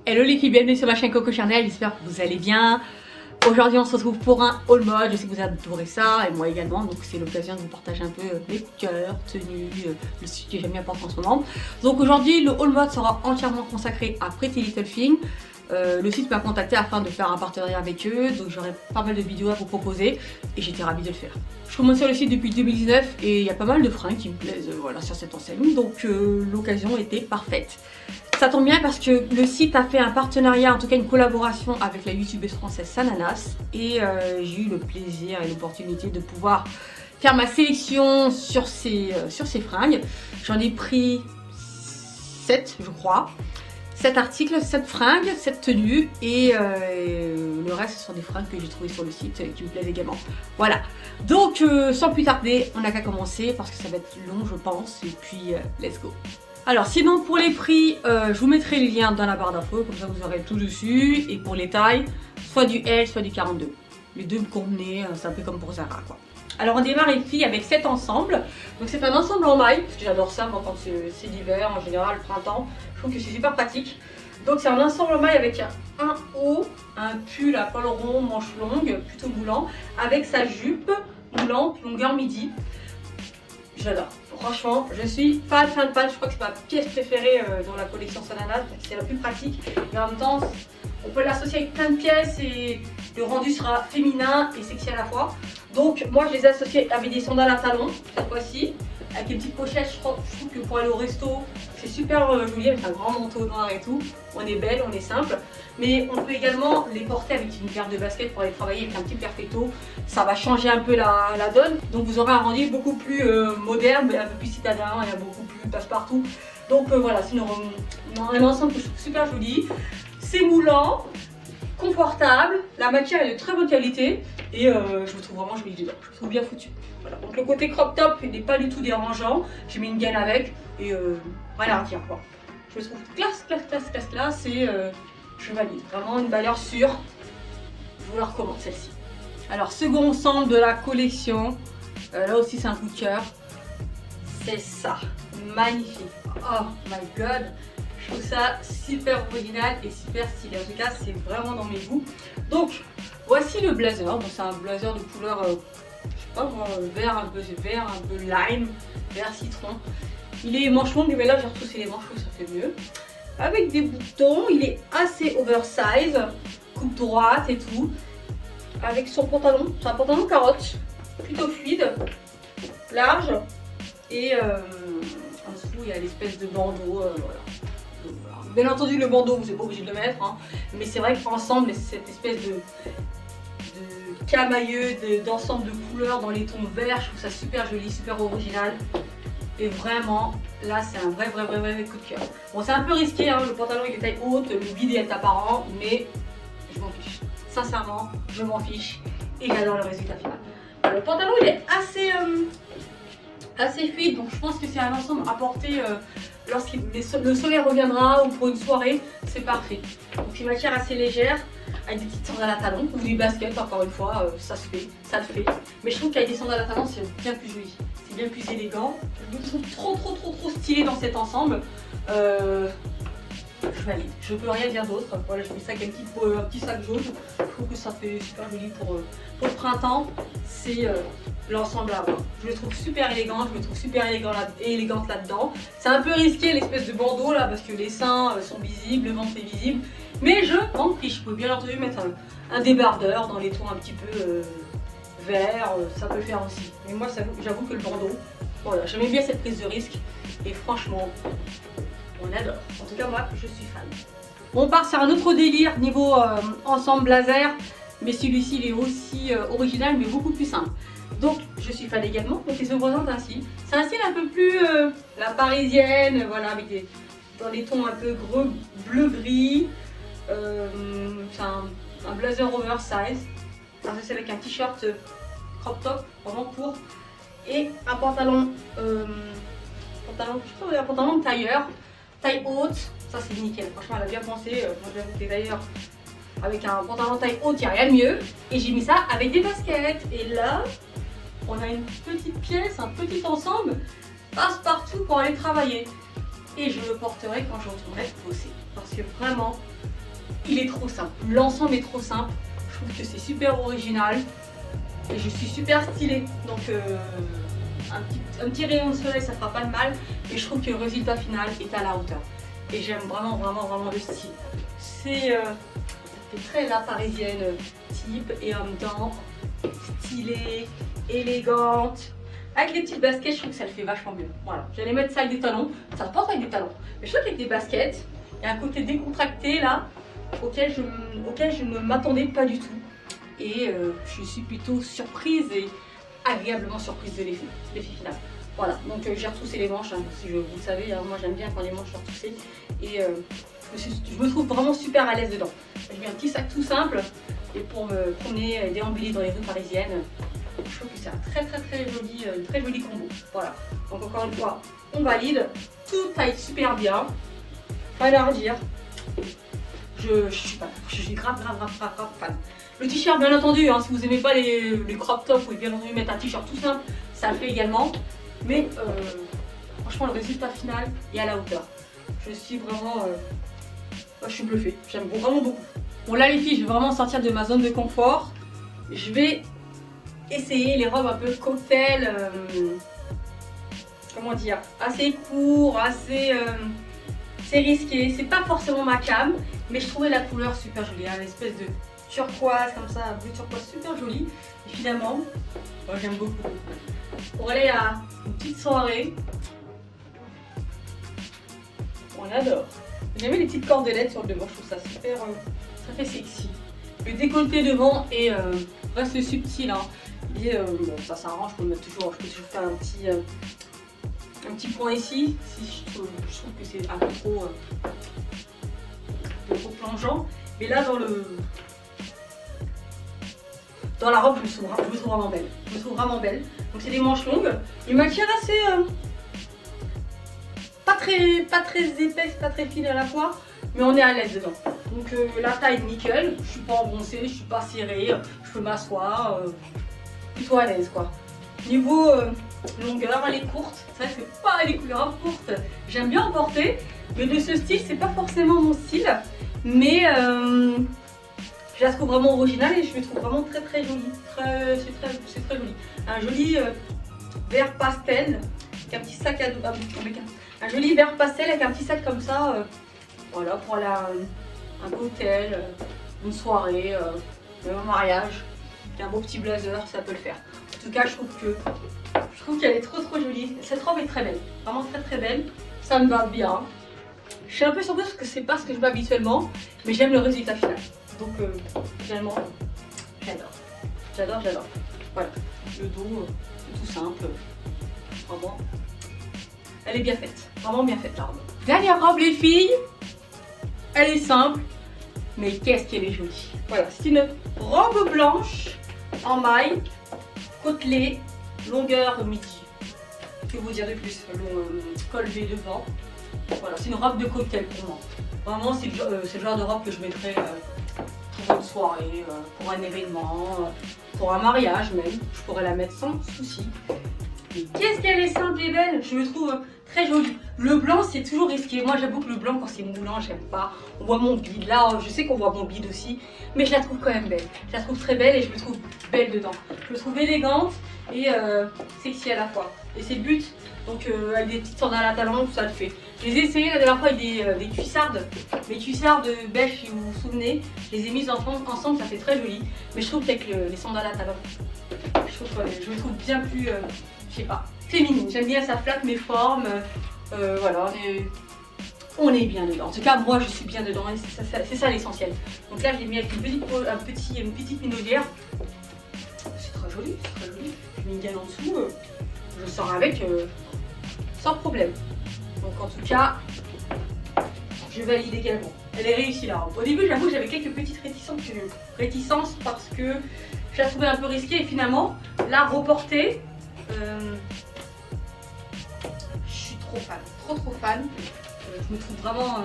Hello les filles, bienvenue sur ma chaîne Coco Chanel, j'espère que vous allez bien. Aujourd'hui on se retrouve pour un haul mode, je sais que vous adorez ça et moi également, donc c'est l'occasion de vous partager un peu mes cœurs, tenues, le style que j'aime bien porter en ce moment. Donc aujourd'hui le haul mode sera entièrement consacré à Pretty Little Thing. Le site m'a contacté afin de faire un partenariat avec eux, donc j'aurai pas mal de vidéos à vous proposer et j'étais ravie de le faire. Je commence sur le site depuis 2019 et il y a pas mal de fringues qui me plaisent voilà, sur cette enseigne, donc l'occasion était parfaite. Ça tombe bien parce que le site a fait un partenariat, en tout cas une collaboration avec la youtubeuse française Sananas et j'ai eu le plaisir et l'opportunité de pouvoir faire ma sélection sur ces fringues. J'en ai pris 7 je crois. 7 articles, 7 fringues, 7 tenues et le reste ce sont des fringues que j'ai trouvées sur le site qui me plaisent également. Voilà, donc sans plus tarder, on n'a qu'à commencer parce que ça va être long je pense et puis let's go. Alors sinon pour les prix, je vous mettrai les liens dans la barre d'infos, comme ça vous aurez tout dessus. Et pour les tailles, soit du L, soit du 42. Les deux me convenaient, c'est un peu comme pour Zara quoi. Alors on démarre les filles avec cet ensemble. Donc c'est un ensemble en maille, parce que j'adore ça moi quand c'est l'hiver, en général le printemps. Je trouve que c'est super pratique. Donc c'est un ensemble en maille avec un haut, un pull à col rond, manche longue, plutôt moulant, avec sa jupe moulante, longueur midi. J'adore. Franchement, je suis fan. Je crois que c'est ma pièce préférée dans la collection Sananas. C'est la plus pratique. Et en même temps, on peut l'associer avec plein de pièces et le rendu sera féminin et sexy à la fois. Donc moi, je les ai associés avec des sandales à talons cette fois-ci, avec une petite pochette. Je trouve que pour aller au resto, c'est super joli avec un grand manteau noir et tout. On est belle, on est simple. Mais on peut également les porter avec une paire de baskets pour aller travailler avec un petit perfecto. Ça va changer un peu la donne. Donc vous aurez un rendu beaucoup plus moderne, un peu plus citadin et beaucoup plus passe-partout. Donc voilà, c'est un ensemble que je trouve super joli. C'est moulant, confortable. La matière est de très bonne qualité. Et je vous trouve vraiment joli dedans. Je vous trouve bien foutu. Voilà. Donc le côté crop top n'est pas du tout dérangeant. J'ai mis une gaine avec et rien à dire quoi. Je me trouve classe et je valide. Vraiment une valeur sûre. Je vous la recommande celle-ci. Alors second ensemble de la collection. Là aussi c'est un coup de cœur. C'est ça. Magnifique. Oh my god. Je trouve ça super original et super stylé. En tout cas c'est vraiment dans mes goûts. Donc voici le blazer. Donc c'est un blazer de couleur je sais pas moi, vert, un peu lime, vert citron. Il est manche longue mais là j'ai retroussé les manches, ça fait mieux. Avec des boutons, il est assez oversize, coupe droite et tout. Avec son pantalon, c'est un pantalon carotte, plutôt fluide, large. Et en dessous il y a l'espèce de bandeau, voilà. Donc, voilà. Bien entendu le bandeau vous n'êtes pas obligé de le mettre, hein, mais c'est vrai qu'ensemble cette espèce de camailleux, d'ensemble de couleurs dans les tons verts, je trouve ça super joli, super original. Et vraiment, là c'est un vrai coup de cœur. Bon c'est un peu risqué, hein, le pantalon est de taille haute, le bide est apparent, mais je m'en fiche. Sincèrement, je m'en fiche et j'adore le résultat final. Le pantalon il est assez fluide, donc je pense que c'est un ensemble à porter lorsque le soleil reviendra ou pour une soirée, c'est parfait. Donc une matière assez légère, avec des petites sandales à talons ou des baskets, encore une fois, ça se fait, ça le fait. Mais je trouve qu'avec des sandales à talons c'est bien plus joli. Bien plus élégant, je me trouve trop stylé dans cet ensemble. Je valide, je peux rien dire d'autre. Voilà, je mets ça avec un petit sac jaune. Je trouve que ça fait super joli pour le printemps. C'est l'ensemble à avoir. Je le trouve super élégant, je me trouve super élégante là-dedans. C'est un peu risqué l'espèce de bandeau là parce que les seins sont visibles, le ventre est visible. Mais je m'en fiche, je peux bien entendu mettre un débardeur dans les tons un petit peu vert, ça peut le faire aussi. Mais moi j'avoue que le bandeau, voilà, j'aimais bien cette prise de risque et franchement, on adore. En tout cas moi, je suis fan. Bon, on part sur un autre délire niveau ensemble blazer, mais celui-ci il est aussi original mais beaucoup plus simple. Donc je suis fan également, donc il se présente ainsi. C'est un style un peu plus la parisienne, voilà, avec dans les tons un peu bleu-gris. C'est un blazer oversize. C'est avec un t-shirt crop top, vraiment court, et un pantalon, un pantalon de tailleur, taille haute, ça c'est nickel, franchement elle a bien pensé, moi j'avoue que les tailleurs avec un pantalon taille haute, il n'y a rien de mieux, et j'ai mis ça avec des baskets, et là, on a une petite pièce, un petit ensemble, passe-partout pour aller travailler. et je le porterai quand je retournerai bosser. Parce que vraiment, il est trop simple. L'ensemble est trop simple. Je trouve que c'est super original et je suis super stylée. Donc un petit rayon de soleil, ça fera pas de mal. Et je trouve que le résultat final est à la hauteur. Et j'aime vraiment le style. C'est très la parisienne type et en même temps stylée, élégante. Avec les petites baskets, je trouve que ça le fait vachement mieux. Voilà, j'allais mettre ça avec des talons. Ça porte avec des talons. Mais je trouve qu'avec des baskets, il y a un côté décontracté là, auquel je ne m'attendais pas du tout. Et je suis plutôt surprise et agréablement surprise de l'effet final. Voilà, donc j'ai retroussé les manches, hein, si vous le savez, hein, moi j'aime bien quand les manches sont retroussées. Et je me trouve vraiment super à l'aise dedans. J'ai mis un petit sac tout simple et pour me promener et déambuler dans les rues parisiennes. Je trouve que c'est un très joli combo. Voilà. Donc encore une fois, on valide. Tout taille super bien. Pas à redire. Je suis grave fan. Le t-shirt, bien entendu, hein, si vous n'aimez pas les crop tops, vous pouvez bien entendu mettre un t-shirt tout simple. Ça le fait également. Mais franchement, le résultat final est à la hauteur. Je suis vraiment... je suis bluffée. J'aime vraiment beaucoup. Bon là les filles, je vais vraiment sortir de ma zone de confort. Je vais essayer les robes un peu cocktail, comment dire, assez court, assez risqué. C'est pas forcément ma cam, mais je trouvais la couleur super jolie, hein, une espèce de turquoise comme ça, bleu turquoise super jolie. Et finalement, moi j'aime beaucoup. Pour aller à une petite soirée, on adore. J'ai mis les petites cordelettes sur le devant, je trouve ça super, ça fait sexy. Le décolleté devant est reste subtil, hein. Et bon, ça s'arrange, je peux toujours faire un petit point ici, si je trouve que c'est un peu trop plongeant. Mais là dans la robe, je me trouve vraiment belle. Je me trouve vraiment belle. Donc c'est des manches longues, une matière assez pas très épaisse, pas très fine à la fois, mais on est à l'aise dedans. Donc la taille nickel, je suis pas engoncée, je suis pas serrée, je peux m'asseoir, plutôt à l'aise quoi. Niveau longueur, elle est courte, c'est vrai que pas les couleurs courtes, j'aime bien en porter, mais de ce style, c'est pas forcément mon style, mais je la trouve vraiment originale et je la trouve vraiment très jolie, c'est très joli. Un joli vert pastel, avec un petit sac à dos, un joli vert pastel avec un petit sac comme ça, voilà, pour aller à un hôtel, une soirée, un mariage, un beau petit blazer, ça peut le faire. En tout cas, je trouve qu'elle est trop jolie. Cette robe est très belle, vraiment très belle. Ça me va bien. Je suis un peu surprise parce que c'est pas ce que je mets habituellement, mais j'aime le résultat final. Donc finalement, j'adore. Voilà, le dos, tout simple, vraiment. Elle est bien faite, vraiment bien faite la robe. Dernière robe les filles, elle est simple, mais qu'est-ce qu'elle est jolie. Voilà, c'est une robe blanche en maille, côtelée, longueur midi. Que vous dire de plus, col V devant. Voilà, c'est une robe de cocktail pour moi. Vraiment, c'est le genre de robe que je mettrais pour une soirée, pour un événement, pour un mariage même. Je pourrais la mettre sans souci. Qu'est-ce qu'elle est simple et belle, je me trouve très jolie. Le blanc c'est toujours risqué, moi j'avoue que le blanc quand c'est moulant j'aime pas. On voit mon bide, là je sais qu'on voit mon bide aussi, mais je la trouve quand même belle. Je la trouve très belle et je me trouve belle dedans. Je me trouve élégante et sexy à la fois. Et c'est le but, donc avec des petites sandales à talons, ça le fait. Je les ai essayées la dernière fois avec des cuissardes, mes cuissardes beige si vous vous souvenez. Je les ai mises ensemble, ça fait très joli. Mais je trouve qu'avec les sandales à talons, je me trouve bien plus... je sais pas, féminine. J'aime bien, ça flatte mes formes. Voilà, on est bien dedans. En tout cas, moi, je suis bien dedans et c'est ça l'essentiel. Donc là, j'ai mis avec une petite minaudière. C'est très joli, J'ai mis une gaine en dessous. Je sors avec sans problème. Donc en tout cas, je valide également. Elle est réussie la robe. Au début, j'avoue, j'avais quelques petites réticences parce que je la trouvais un peu risquée et finalement, la reporter. Je suis trop fan, je me trouve vraiment,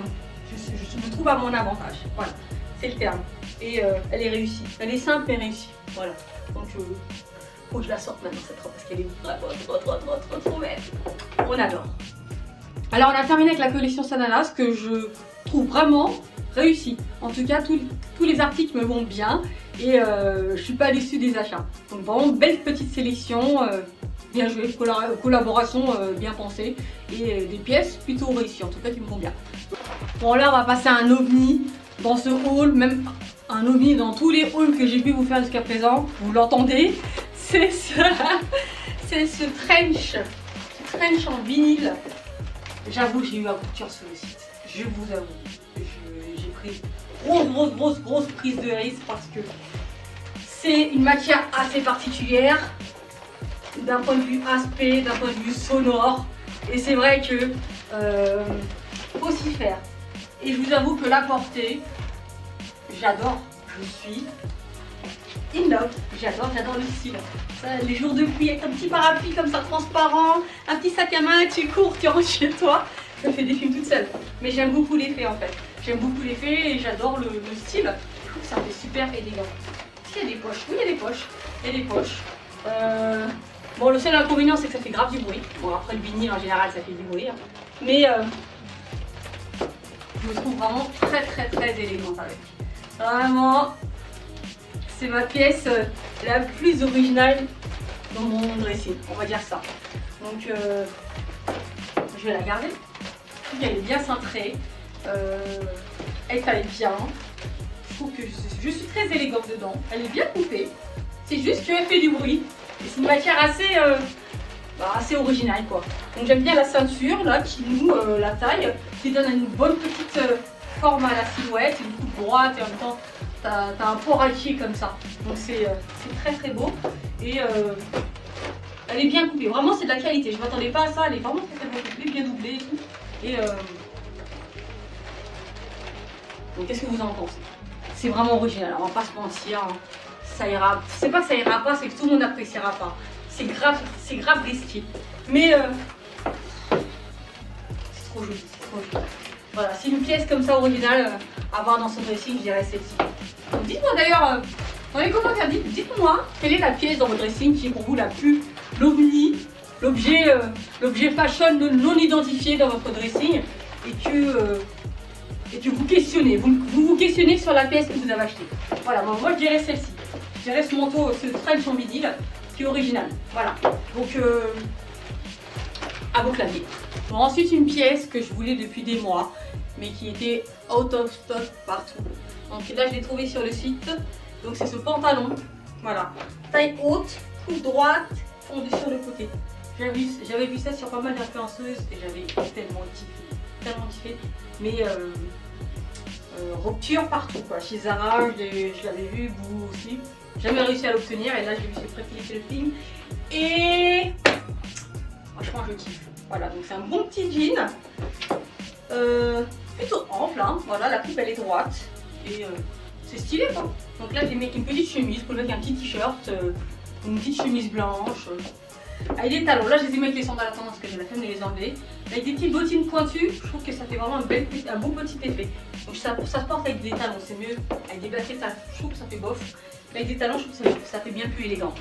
je me trouve à mon avantage, voilà, c'est le terme. Et elle est réussie, elle est simple mais réussie, voilà. Donc faut que je la sorte maintenant cette robe parce qu'elle est vraiment trop belle. On adore. Alors on a terminé avec la collection Sananas que je trouve vraiment réussie. En tout cas tous les articles me vont bien et je suis pas déçue des achats. Donc vraiment belle petite sélection, bien jouée, collaboration bien pensée et des pièces plutôt réussies en tout cas qui me vont bien. Bon là on va passer à un ovni dans ce haul, même un ovni dans tous les hauls que j'ai pu vous faire jusqu'à présent, vous l'entendez, c'est ce trench en vinyle. J'avoue, j'ai eu un coup de cœur sur le site. Je vous avoue. J'ai pris grosse prise de risque parce que c'est une matière assez particulière d'un point de vue aspect, d'un point de vue sonore. Et c'est vrai que faut s'y faire. Et je vous avoue que la portée, j'adore. Je suis in love. J'adore le style. Ça, les jours de pluie avec un petit parapluie comme ça transparent, un petit sac à main, tu cours, tu rentres chez toi. Je fais des films toute seule. Mais j'aime beaucoup l'effet en fait. J'aime beaucoup l'effet et j'adore le style. Je trouve que ça fait super élégant. Est-ce qu'il y a des poches? Oui, il y a des poches. Il y a des poches. Bon, le seul inconvénient c'est que ça fait grave du bruit. Bon, après le vinyle en général ça fait du bruit. Hein. Mais je me trouve vraiment très élégante avec. Vraiment. C'est ma pièce la plus originale dans mon dressing, on va dire ça. Donc je vais la garder. Je trouve qu'elle est bien cintrée. Elle taille bien. Je trouve que je suis très élégante dedans. Elle est bien coupée. C'est juste qu'elle fait du bruit. C'est une matière assez originale quoi. Donc j'aime bien la ceinture là qui noue la taille, qui donne une bonne petite forme à la silhouette, une coupe droite et en même temps t'as un porachier comme ça. Donc c'est très beau et elle est bien coupée. Vraiment c'est de la qualité. Je m'attendais pas à ça. Elle est vraiment très bien coupée, bien doublée et tout. Et donc qu'est-ce que vous en pensez? C'est vraiment original. On va pas se mentir. Hein. Ça ira. C'est pas que ça ira pas, c'est que tout le monde n'appréciera pas. C'est grave risqué. Mais c'est trop joli. Voilà, c'est une pièce comme ça originale à avoir dans son dressing, je dirais celle-ci. Donc dites-moi d'ailleurs dans les commentaires, dites-moi quelle est la pièce dans votre dressing qui est pour vous la plus l'ovni, l'objet fashion non identifié dans votre dressing et que vous questionnez. Vous questionnez sur la pièce que vous avez achetée. Voilà, bon, moi je dirais celle-ci. Je dirais ce manteau, ce trench en vinyle qui est original. Voilà. Donc à vos claviers. Bon, ensuite une pièce que je voulais depuis des mois mais qui était out of stock partout. Donc là je l'ai trouvé sur le site. Donc c'est ce pantalon. Voilà. Taille haute, coupe droite, fondue sur le côté. J'avais vu ça sur pas mal d'influenceuses et j'avais tellement kiffé. Mais rupture partout quoi. Chez Zara, je l'avais vu, vous aussi. Jamais réussi à l'obtenir et là je me suis préfilé le film. Et franchement je kiffe. Voilà, donc c'est un bon petit jean, plutôt ample, hein. Voilà, la coupe elle est droite et c'est stylé quoi. Donc là j'ai mis une petite chemise, pour le mettre un petit t-shirt, une petite chemise blanche, avec des talons. Là je les ai mis avec les sandales à tendance parce que j'ai la flemme de les enlever. Avec des petites bottines pointues, je trouve que ça fait vraiment un beau petit effet. Donc ça se porte avec des talons, c'est mieux. Avec des baskets, je trouve que ça fait bof. Mais avec des talons, je trouve que ça fait bien plus élégant.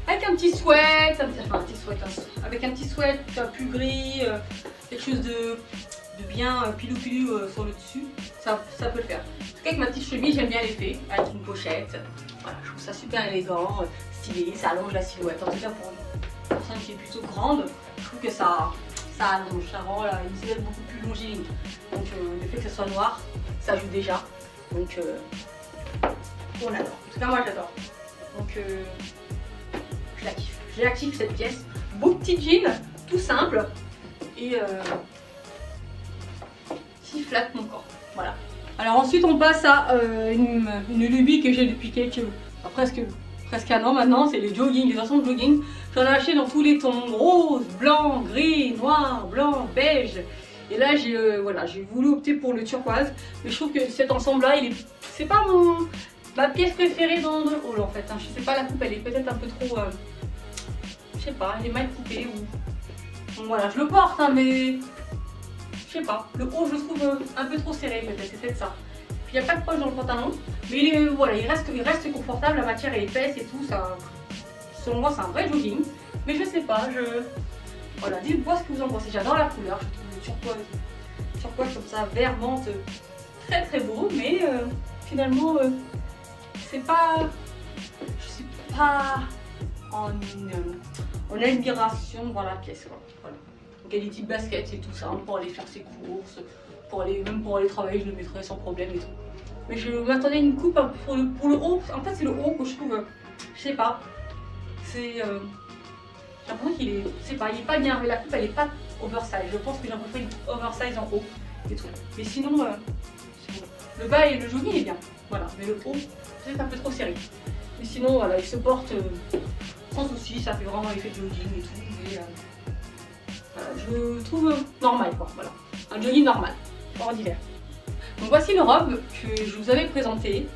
Avec un petit sweat, avec un petit sweat plus gris, quelque chose de bien pilou sur le dessus, ça peut le faire. En tout cas avec ma petite chemise, j'aime bien l'effet, avec une pochette. Voilà, je trouve ça super élégant, stylé, ça allonge la silhouette. En tout cas pour une personne qui est plutôt grande, je trouve que ça allonge, ça rend une silhouette beaucoup plus longiligne. Donc le fait que ce soit noir, ça joue déjà. Donc on adore. En tout cas moi j'adore. Donc je la kiffe cette pièce. Beau petit jean, tout simple et qui flatte mon corps. Voilà. Alors ensuite on passe à une lubie que j'ai depuis presque un an maintenant, c'est les jogging, les ensembles jogging. J'en ai acheté dans tous les tons, rose, blanc, gris, noir, blanc, beige. Et là j'ai voulu opter pour le turquoise. Mais je trouve que cet ensemble là, c'est pas ma pièce préférée dans le haul en fait. Hein. Je sais pas, la coupe elle est peut-être un peu trop, je sais pas, elle est mal coupée ou... Donc, voilà, je le porte hein, mais je sais pas, le haut je le trouve un peu trop serré peut-être, c'est peut-être ça. Puis il n'y a pas de poche dans le pantalon, mais voilà, il reste confortable, la matière est épaisse et tout, ça, selon moi c'est un vrai jogging. Mais je sais pas, Voilà, dites-moi ce que vous en pensez. J'adore la couleur, je trouve le turquoise comme ça, vert menthe, très très beau, mais finalement c'est pas, je suis pas en admiration dans la pièce quoi. Voilà. Donc il y a des petites baskets et tout ça pour aller faire ses courses, même pour aller travailler, je le mettrais sans problème et tout. Mais je m'attendais à une coupe pour le haut. En fait c'est le haut que je trouve, je sais pas, c'est j'ai l'impression qu'il est, je sais pas, il est pas bien, mais la coupe elle est pas oversize. Je pense que j'ai préféré une oversize en haut et tout. Mais sinon le bas et le jogging est bien, voilà, mais le haut c'est un peu trop serré. Mais sinon voilà, il se porte sans souci, ça fait vraiment effet de jogging et tout. Mais, voilà, je trouve normal quoi, voilà, un jogging normal, hors d'hiver. Donc voici le robe que je vous avais présenté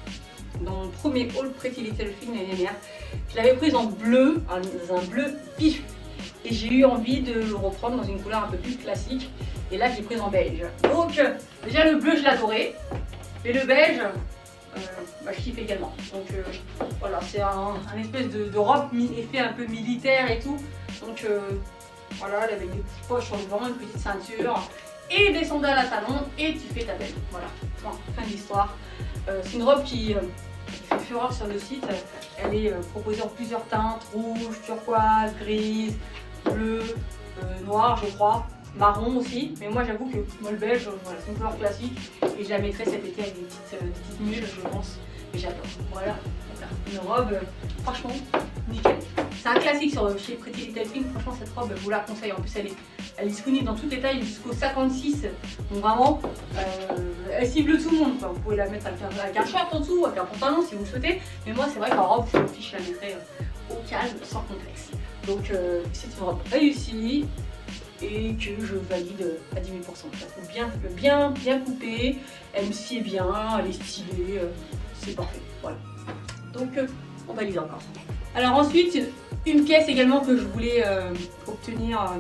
dans mon premier haul Pretty Little Thing l'année dernière. Je l'avais prise en bleu, dans un bleu pif, et j'ai eu envie de le reprendre dans une couleur un peu plus classique. Et là j'ai prise en beige. Donc déjà le bleu je l'adorais, et le beige, je kiffe également. Donc voilà, c'est un espèce de robe effet un peu militaire et tout. Donc voilà, elle avait des petites poches sur le vent, une petite ceinture et des sandales à talons et tu fais ta belle. Voilà, fin de l'histoire. C'est une robe qui fait fureur sur le site. Elle est proposée en plusieurs teintes, rouge, turquoise, grise, bleu, noir je crois. Marron aussi, mais moi j'avoue que moi le beige, voilà, c'est une couleur classique et je la mettrai cet été avec des petites mules je pense, et j'adore. Voilà, une robe franchement nickel. C'est un classique chez Pretty Little Thing, franchement cette robe je vous la conseille, en plus elle est disponible dans toutes les tailles jusqu'au 56, donc vraiment elle cible tout le monde quoi. Vous pouvez la mettre avec un short en dessous, avec un pantalon si vous le souhaitez, mais moi c'est vrai qu'en robe je la mettrai au calme sans complexe. Donc c'est une robe réussie et que je valide à 10 000%. Je la trouve bien coupée, elle me sied bien, elle est stylée, c'est parfait. Voilà. Donc on valide encore. Alors ensuite, une pièce également que je voulais obtenir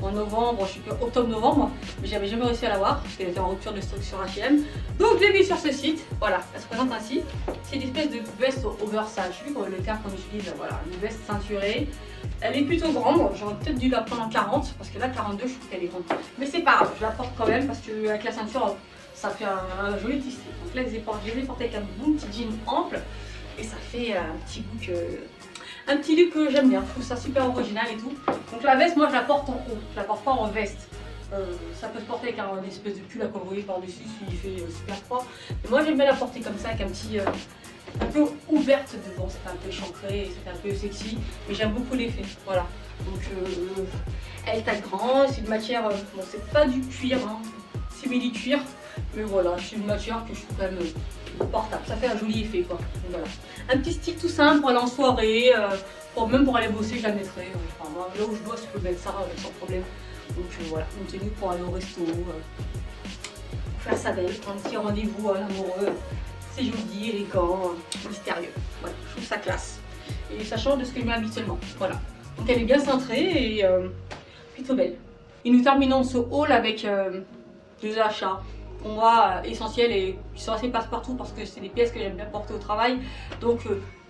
en novembre, je sais pas, octobre-novembre, mais j'avais jamais réussi à l'avoir parce qu'elle était en rupture de stock sur H&M. Donc je l'ai mis sur ce site, voilà, elle se présente ainsi. C'est une espèce de veste oversize, je sais plus le terme qu'on utilise, voilà, une veste ceinturée. Elle est plutôt grande, j'aurais peut-être dû la prendre en 40 parce que là 42 je trouve qu'elle est grande. Mais c'est pas grave, je la porte quand même parce qu'avec la ceinture ça fait un joli tissu. Donc là je les ai portées avec un bon petit jean ample et ça fait un petit look que j'aime bien, je trouve ça super original et tout. Donc la veste moi je la porte en haut, je la porte pas en veste. Ça peut se porter avec un espèce de pull à couvrir par-dessus s'il fait super froid. Mais moi j'aime bien la porter comme ça avec un petit... un peu ouverte devant, c'est un peu échancré, c'est un peu sexy, mais j'aime beaucoup l'effet, voilà. Donc elle est taille grande, c'est une matière, bon c'est pas du cuir, hein, simili-cuir, mais voilà, c'est une matière que je trouve quand même portable, ça fait un joli effet quoi. Donc, voilà. Un petit stick tout simple pour aller en soirée, même pour aller bosser je la mettrai, enfin, moi, là où je bosse je peux mettre ça sans problème. Donc voilà, une tenue pour aller au resto, pour faire sa belle, un petit rendez-vous à l'amoureux. C'est joli, élégant, mystérieux. Voilà, je trouve ça classe. Et ça change de ce que je mets habituellement. Voilà. Donc elle est bien cintrée et plutôt belle. Et nous terminons ce haul avec deux achats pour moi essentiels et qui sont assez passe-partout parce que c'est des pièces que j'aime bien porter au travail. Donc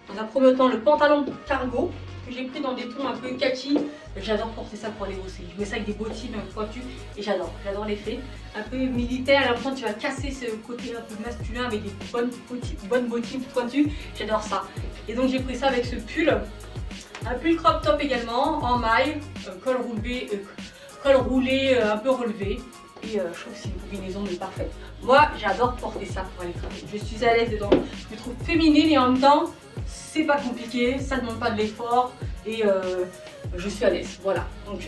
dans un premier temps le pantalon cargo que j'ai pris dans des tons un peu kaki. J'adore porter ça pour aller bosser. Je mets ça avec des bottines pointues et j'adore l'effet. Un peu militaire, à l'impression tu vas casser ce côté un peu masculin avec des bonnes bottines pointues. J'adore ça. Et donc j'ai pris ça avec ce pull. Un pull crop top également, en maille, col roulé un peu relevé. Et je trouve que c'est une combinaison mais parfaite. Moi j'adore porter ça pour aller travailler. Je suis à l'aise dedans. Je me trouve féminine et en même temps c'est pas compliqué, ça ne demande pas de l'effort et je suis à l'aise. Voilà. Donc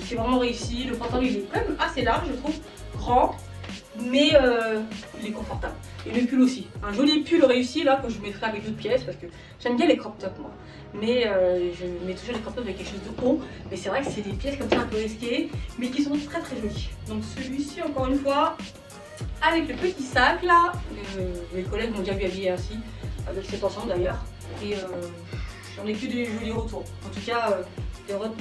c'est vraiment réussi. Le pantalon il est quand même assez large je trouve, grand, mais il est confortable. Et le pull aussi. Un joli pull réussi là que je mettrai avec d'autres pièces parce que j'aime bien les crop tops moi. Mais je mets toujours les crop tops avec quelque chose de haut. Mais c'est vrai que c'est des pièces comme ça un peu risquées, mais qui sont très très jolies. Donc celui-ci encore une fois, avec le petit sac là, mes collègues m'ont déjà vu habiller ainsi, avec cet ensemble d'ailleurs. Et j'en ai que des jolis retours. En tout cas,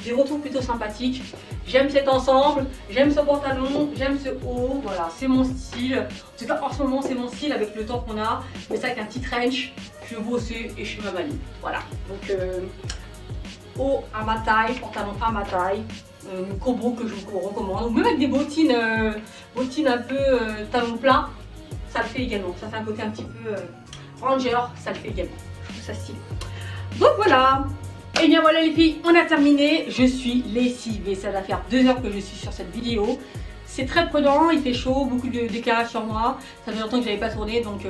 des retours plutôt sympathiques. J'aime cet ensemble, j'aime ce pantalon, j'aime ce haut, voilà, c'est mon style. En tout cas, en ce moment, c'est mon style avec le temps qu'on a. Mais ça avec un petit trench, je vais bosser et je suis ma manie. Voilà, donc haut à ma taille, pantalon à ma taille. une combo que je vous recommande. Ou même avec des bottines, bottines un peu talon plat, ça le fait également. Ça fait un côté un petit peu ranger, ça le fait également. Je trouve ça stylé. Donc voilà. Et bien voilà les filles, on a terminé. Je suis lessivée. Ça va faire 2 heures que je suis sur cette vidéo. C'est très prenant, il fait chaud, beaucoup d'éclairage sur moi. Ça fait longtemps que je n'avais pas tourné, donc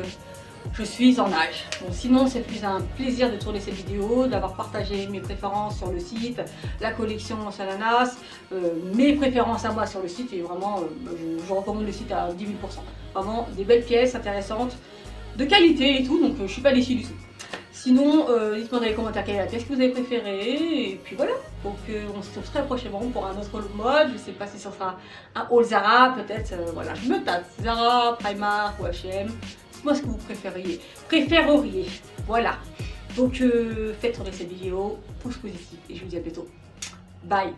je suis en nage. Bon, sinon, c'est plus un plaisir de tourner cette vidéo, d'avoir partagé mes préférences sur le site, la collection Sananas, mes préférences à moi sur le site. Et vraiment, je recommande le site à 10 000 %. Vraiment, des belles pièces intéressantes, de qualité et tout, donc je ne suis pas déçue du tout. Sinon, dites-moi dans les commentaires quelle est la pièce que vous avez préférée. Et puis voilà. Donc on se retrouve très prochainement pour un autre haul mode. Je ne sais pas si ce sera un haul Zara, peut-être. Voilà, je me tâte. Zara, Primark ou H&M. Dites-moi ce que vous préfériez. Voilà. Donc faites tourner cette vidéo. Pouce positif. Et je vous dis à bientôt. Bye.